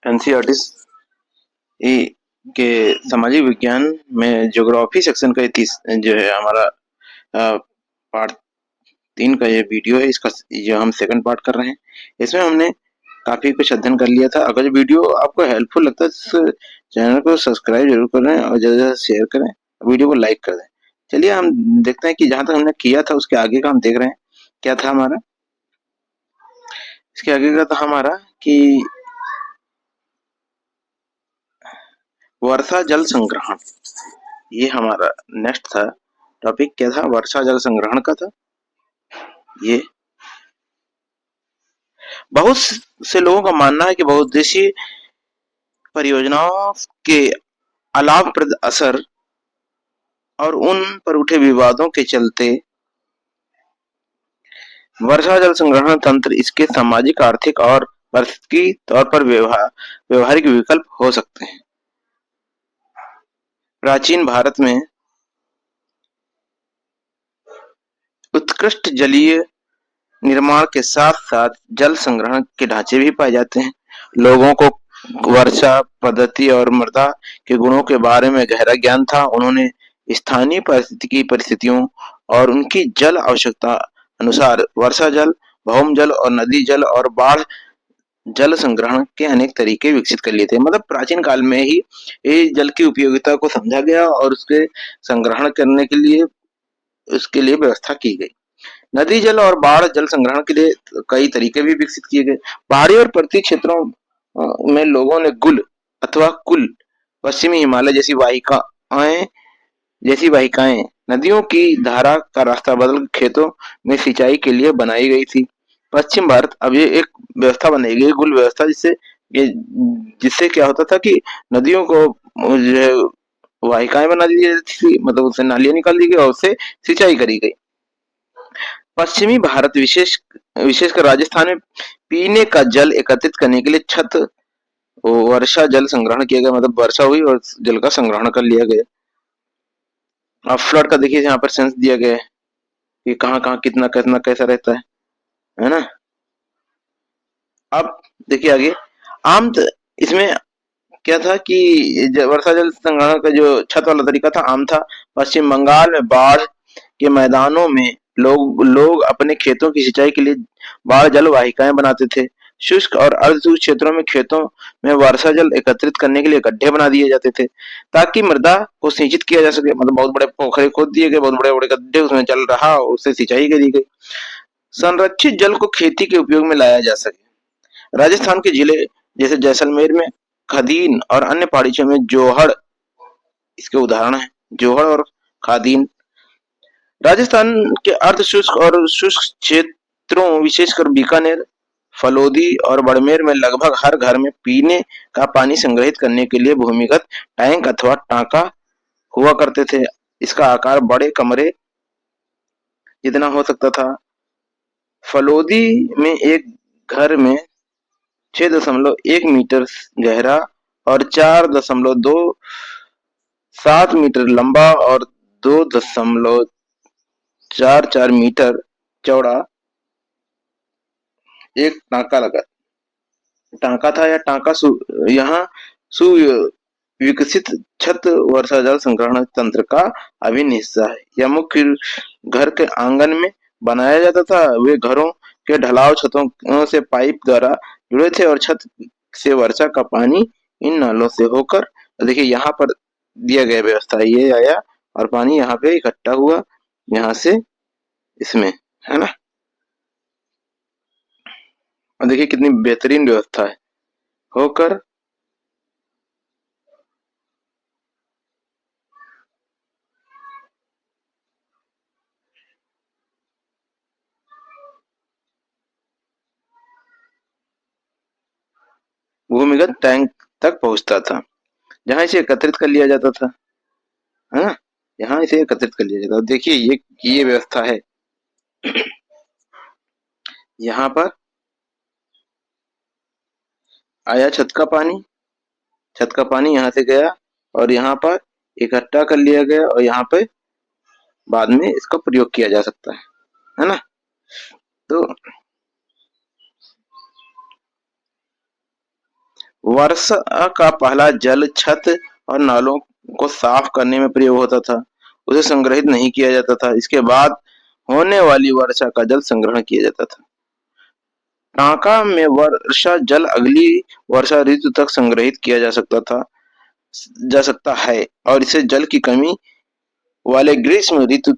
NCERT के सामाजिक विज्ञान में ज्योग्राफी सेक्शन का जो है हमारा पार्ट 3 का ये वीडियो है। इसका जो हम सेकंड पार्ट कर रहे हैं, इसमें हमने काफी कुछ अध्ययन कर लिया था। अगर वीडियो आपको हेल्पफुल लगता है तो चैनल को सब्सक्राइब जरूर करें और ज्यादा से ज्यादा शेयर करें, वीडियो को लाइक कर दें। चलिए हम देखते हैं कि जहां तक हमने किया था उसके आगे का हम देख रहे हैं। क्या था हमारा इसके आगे का था हमारा कि वर्षा जल संग्रहण। ये हमारा नेक्स्ट था टॉपिक। क्या था? वर्षा जल संग्रहण का था। ये बहुत से लोगों का मानना है कि बहुउद्देशीय परियोजनाओं के अलाभप्रद असर और उन पर उठे विवादों के चलते वर्षा जल संग्रहण तंत्र इसके सामाजिक, आर्थिक और पारिस्थितिकी तौर पर व्यवहारिक विकल्प हो सकते हैं। प्राचीन भारत में उत्कृष्ट जलीय निर्माण के साथ-साथ जल संग्रहण के ढांचे भी पाए जाते हैं। लोगों को वर्षा पद्धति और मृदा के गुणों के बारे में गहरा ज्ञान था। उन्होंने स्थानीय पारिस्थितिकी परिस्थितियों और उनकी जल आवश्यकता अनुसार वर्षा जल, भौम जल और नदी जल और बाढ़ जल संग्रहण के अनेक तरीके विकसित कर लिए थे। मतलब प्राचीन काल में ही ये जल की उपयोगिता को समझा गया और उसके संग्रहण करने के लिए उसके लिए व्यवस्था की गई। नदी जल और बाढ़ जल संग्रहण के लिए कई तरीके भी विकसित किए गए। पहाड़ी और पर्वतीय क्षेत्रों में लोगों ने गुल अथवा कुल, पश्चिमी हिमालय जैसी वाहिकाएं नदियों की धारा का रास्ता बदल खेतों में सिंचाई के लिए बनाई गई थी। पश्चिम भारत अब ये एक व्यवस्था बनाई गई, गुल व्यवस्था, ये जिससे क्या होता था कि नदियों को जो है वाहिकाएं बना दी जाती थी, मतलब उससे नालियां निकाल दी गई और उससे सिंचाई करी गई। पश्चिमी भारत विशेषकर राजस्थान में पीने का जल एकत्रित करने के लिए छत वर्षा जल संग्रहण किया गया। मतलब वर्षा हुई और जल का संग्रहण कर लिया गया। अब फ्लड का देखिए यहाँ पर सेंस दिया गया है कि कहाँ कहाँ कितना कितना कैसा रहता है ना। अब देखिए आगे इसमें क्या था कि वर्षा जल संग्रहण का जो छत वाला तरीका था आम था। पश्चिम बंगाल में बाढ़ के मैदानों में लोग लोग अपने खेतों की सिंचाई के लिए बाढ़ जल वाहिकाएं बनाते थे। शुष्क और अर्धशुष्क क्षेत्रों में खेतों में वर्षा जल एकत्रित करने के लिए गड्ढे बना दिए जाते थे ताकि मृदा को सिंचित किया जा सके। मतलब बहुत बड़े पोखरे खोद दिए गए, बहुत बड़े बड़े गड्ढे उसमें जल रहा और उससे सिंचाई करी गई। संरक्षित जल को खेती के उपयोग में लाया जा सके। राजस्थान के जिले जैसे जैसलमेर में खदीन और अन्य पहाड़ी में जोहड़ इसके उदाहरण है। जोहड़ और खादीन राजस्थान के अर्धशुष्क और शुष्क क्षेत्रों विशेषकर बीकानेर, फलोदी और बाड़मेर में लगभग हर घर में पीने का पानी संग्रहित करने के लिए भूमिगत टैंक अथवा टांका हुआ करते थे। इसका आकार बड़े कमरे जितना हो सकता था। फलोदी में एक घर में 6.1 मीटर गहरा और 4.27 मीटर लंबा और 2.44 मीटर चौड़ा एक टांका था। या यहाँ सुविकसित छत वर्षा जल संग्रहण तंत्र का अभिन्न हिस्सा है। यह मुख्य घर के आंगन में बनाया जाता था। वे घरों के ढलाव छतों से पाइप द्वारा जुड़े थे और छत से वर्षा का पानी इन नालों से होकर, देखिए यहाँ पर दिया गया व्यवस्था, ये आया और पानी यहाँ पे इकट्ठा हुआ यहाँ से इसमें, है ना। और देखिए कितनी बेहतरीन व्यवस्था है होकर भूमिगत टैंक तक पहुंचता था जहां इसे एकत्रित कर लिया जाता था, है ना। यहाँ इसे एकत्रित कर लिया जाता था। देखिए ये व्यवस्था है। यहाँ पर आया छत का पानी यहाँ से गया और यहाँ पर इकट्ठा कर लिया गया और यहाँ पे बाद में इसका प्रयोग किया जा सकता है ना। तो वर्षा का पहला जल छत और नालों को साफ करने में प्रयोग होता था, उसे संग्रहित नहीं किया जाता था। इसके बाद होने वाली वर्षा का जल संग्रहण किया जाता था। टांका में वर्षा जल अगली वर्षा ऋतु तक संग्रहित किया जा सकता है और इसे जल की कमी वाले ग्रीष्म ऋतु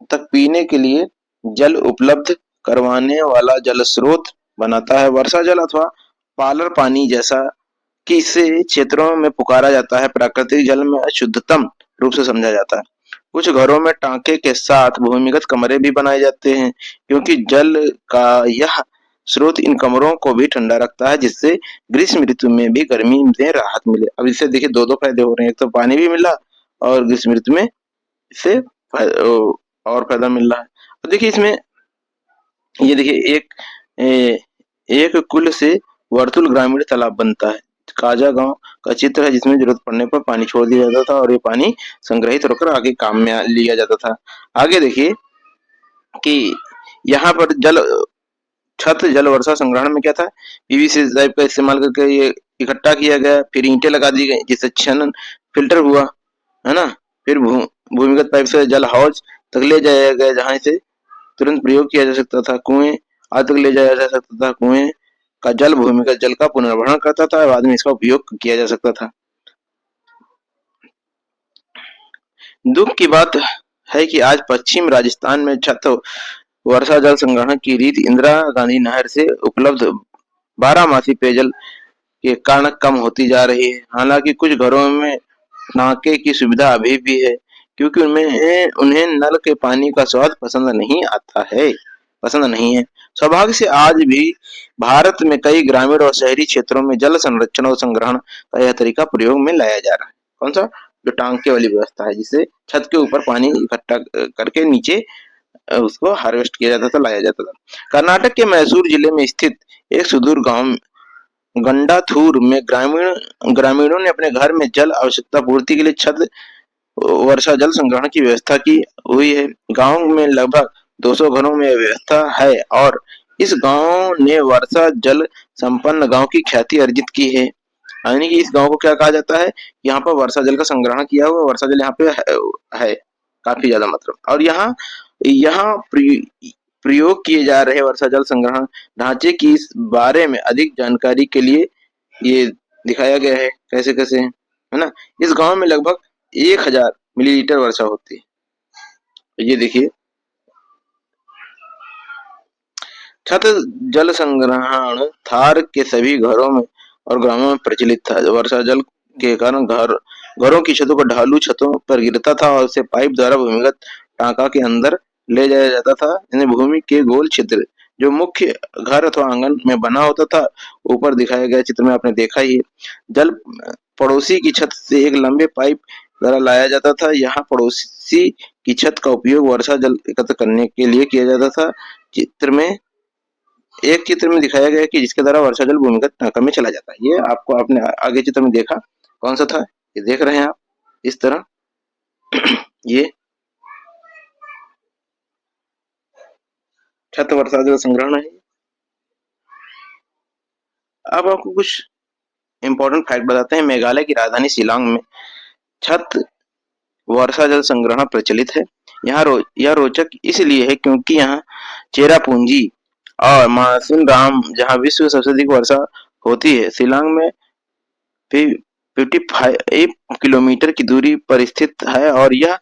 तक पीने के लिए जल उपलब्ध करवाने वाला जल स्रोत बनाता है। वर्षा जल अथवा पालर पानी जैसा कि इसे क्षेत्रों में पुकारा जाता है, प्राकृतिक जल में शुद्धतम रूप से समझा जाता है। कुछ घरों में टांके के साथ भूमिगत कमरे भी बनाए जाते हैं, क्योंकि जल का यह स्रोत इन कमरों को भी ठंडा रखता है, जिससे ग्रीष्म ऋतु में भी गर्मी में राहत मिले। अब इससे देखिए दो फायदे हो रहे हैं, एक तो पानी भी मिला और ग्रीष्म ऋतु में इससे और फायदा मिल रहा है। तो देखिए इसमें ये देखिए एक कुल से वर्तुल ग्रामीण तालाब बनता है। काजा गांव का चित्र है, जिसमें जरूरत पड़ने पर पानी छोड़ दिया जाता था और ये पानी संग्रहित होकर आगे काम में लिया जाता था। आगे देखिए कि यहाँ पर छत जल वर्षा संग्रहण में क्या था, पीवीसी पाइप का इस्तेमाल करके ये इकट्ठा किया गया, फिर ईंटें लगा दी गई जिससे छन फिल्टर हुआ, है ना। फिर भूमिगत पाइप से जल हौज तक ले जाया गया, जहां से तुरंत प्रयोग किया जा सकता था। कुएं आज तक ले जाया जा सकता था। कुएं का जल भूमिगत जल का पुनर्भरण करता था, बाद में इसका उपयोग किया जा सकता था। दुख की बात है कि आज पश्चिम राजस्थान में छत वर्षा जल संग्रहण की रीत इंदिरा गांधी नहर से उपलब्ध 12 मासी पेयजल के कारण कम होती जा रही है। हालांकि कुछ घरों में नाके की सुविधा अभी भी है, क्योंकि उन्हें नल के पानी का स्वाद पसंद नहीं है। सौभाग्य से आज भी भारत में कई ग्रामीण और शहरी क्षेत्रों में जल संरक्षण और संग्रहण का यह तरीका प्रयोग में लाया जा रहा है। कौन सा? जो टांके वाली व्यवस्था है, जिससे छत के ऊपर पानी इकट्ठा करके नीचे उसको हार्वेस्ट किया जाता था, लाया जाता था। कर्नाटक के मैसूर जिले में स्थित एक सुदूर गांव गंडाथूर में ग्रामीणों ने अपने घर में जल आवश्यकता पूर्ति के लिए छत वर्षा जल संग्रहण की व्यवस्था की हुई है। गांव में लगभग 200 घरों में यह व्यवस्था है और इस गांव ने वर्षा जल संपन्न गांव की ख्याति अर्जित की है। यानी कि इस गांव को क्या कहा जाता है, यहाँ पर वर्षा जल का संग्रहण किया हुआ, वर्षा जल यहाँ पे है काफी ज्यादा मतलब। और यहाँ यहाँ प्रयोग किए जा रहे वर्षा जल संग्रहण ढांचे की इस बारे में अधिक जानकारी के लिए ये दिखाया गया है कैसे कैसे है ना। इस गांव में लगभग 1000 मिलीलीटर वर्षा होती है। ये देखिए छत जल संग्रहण थार के सभी घरों में और ग्रामों में प्रचलित था। वर्षा जल के कारण घरों की छतों पर ढालू छतों पर गिरता था और उसे पाइप द्वारा भूमिगत टांका के अंदर ले जाया जाता था। इन्हें भूमि के गोल छिद्र जो मुख्य घर अथवा आंगन में बना होता था, ऊपर दिखाए गए चित्र में आपने देखा ही है। जल पड़ोसी की छत से एक लंबे पाइप द्वारा लाया जाता था। यहाँ पड़ोसी की छत का उपयोग वर्षा जल एकत्र करने के लिए किया जाता था। एक चित्र में दिखाया गया कि जिसके द्वारा वर्षा जल भूमिगत टांका में चला जाता है। ये आपको आपने आगे चित्र में देखा, कौन सा था, ये देख रहे हैं आप इस तरह ये छत वर्षा जल संग्रहण है। अब आपको कुछ इंपॉर्टेंट फैक्ट बताते हैं। मेघालय की राजधानी शिलांग में छत वर्षा जल संग्रहण प्रचलित है। यह रोचक इसलिए है क्योंकि यहाँ चेरापूंजी और मानसून राम जहाँ विश्व में सबसे अधिक वर्षा होती है। शिलांग में 55 किलोमीटर की दूरी पर स्थित है और यह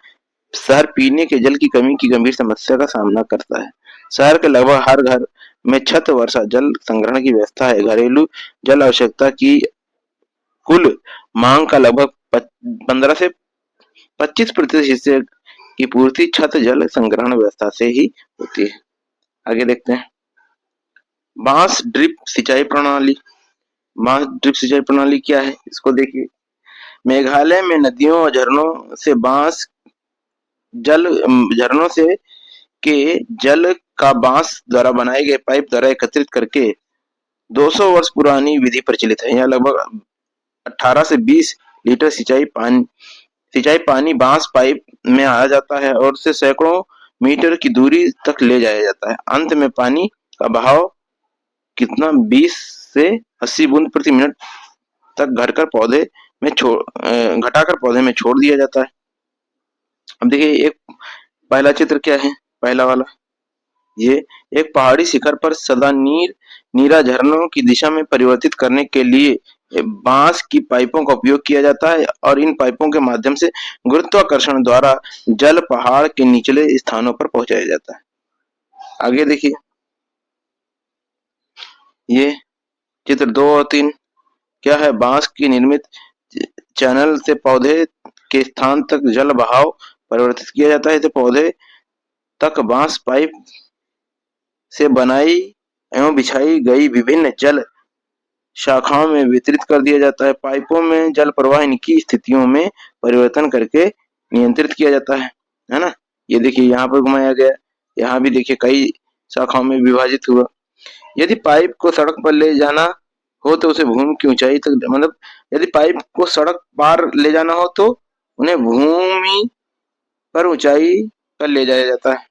शहर पीने के जल की कमी की गंभीर समस्या का सामना करता है। शहर के लगभग हर घर में छत वर्षा जल संग्रहण की व्यवस्था है। घरेलू जल आवश्यकता की कुल मांग का लगभग 15 से 25% हिस्से की पूर्ति छत जल संग्रहण व्यवस्था से ही होती है। आगे देखते हैं बांस ड्रिप सिंचाई प्रणाली। बांस ड्रिप सिंचाई प्रणाली क्या है, इसको देखिए। मेघालय में नदियों और झरनों से के जल का बांस द्वारा बनाए गए पाइप द्वारा एकत्रित करके 200 वर्ष पुरानी विधि प्रचलित है। यहाँ लगभग 18 से 20 लीटर सिंचाई पानी बांस पाइप में आ जाता है और उसे सैकड़ों मीटर की दूरी तक ले जाया जाता है। अंत में पानी का बहाव कितना 20 से 80 बूंद प्रति मिनट तक घटाकर पौधे में छोड़ दिया जाता है। अब देखिए एक पहला चित्र क्या है, पहला वाला ये एक पहाड़ी शिखर पर सदा नीरा झरनों की दिशा में परिवर्तित करने के लिए बांस की पाइपों का उपयोग किया जाता है और इन पाइपों के माध्यम से गुरुत्वाकर्षण द्वारा जल पहाड़ के निचले स्थानों पर पहुंचाया जाता है। आगे देखिए ये चित्र 2 और 3 क्या है, बांस की निर्मित चैनल से पौधे के स्थान तक जल बहाव परिवर्तित किया जाता है। तो पौधे तक बांस पाइप से बनाई एवं बिछाई गई विभिन्न जल शाखाओं में वितरित कर दिया जाता है। पाइपों में जल प्रवाह इनकी स्थितियों में परिवर्तन करके नियंत्रित किया जाता है ना। ये देखिए यहाँ पर घुमाया गया, यहाँ भी देखिए कई शाखाओं में विभाजित हुआ। यदि पाइप को सड़क पर ले जाना हो तो उसे भूमि की ऊंचाई तक मतलब यदि पाइप को सड़क पार ले जाना हो तो उन्हें भूमि पर ऊंचाई पर ले जाया जाता है।